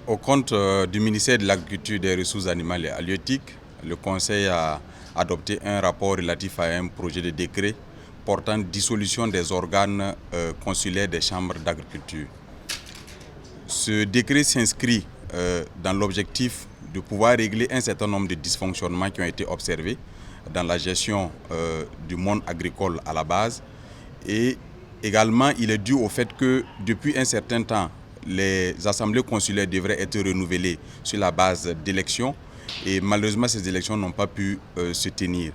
Au compte du ministère de l'Agriculture, des Ressources animales et halieutiques, le Conseil a adopté un rapport relatif à un projet de décret portant dissolution des organes consulaires des chambres d'agriculture. Ce décret s'inscrit dans l'objectif de pouvoir régler un certain nombre de dysfonctionnements qui ont été observés dans la gestion du monde agricole à la base. Et également, il est dû au fait que depuis un certain temps, les assemblées consulaires devraient être renouvelées sur la base d'élections et malheureusement ces élections n'ont pas pu se tenir.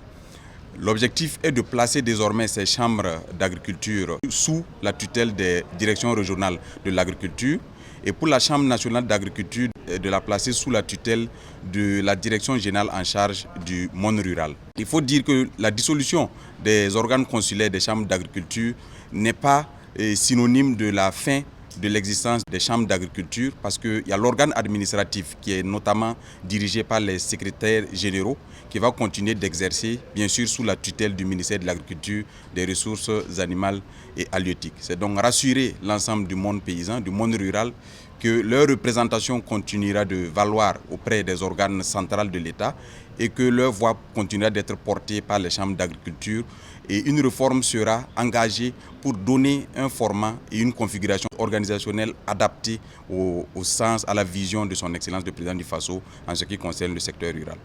L'objectif est de placer désormais ces chambres d'agriculture sous la tutelle des directions régionales de l'agriculture et pour la Chambre nationale d'agriculture de la placer sous la tutelle de la direction générale en charge du monde rural. Il faut dire que la dissolution des organes consulaires des chambres d'agriculture n'est pas synonyme de la fin de l'existence des chambres d'agriculture parce qu'il y a l'organe administratif qui est notamment dirigé par les secrétaires généraux qui va continuer d'exercer, bien sûr, sous la tutelle du ministère de l'Agriculture, des Ressources animales et halieutiques. C'est donc rassurer l'ensemble du monde paysan, du monde rural, que leur représentation continuera de valoir auprès des organes centraux de l'État et que leur voix continuera d'être portée par les chambres d'agriculture. Et une réforme sera engagée pour donner un format et une configuration organisationnelle adaptée au sens, à la vision de son Excellence le Président du Faso en ce qui concerne le secteur rural.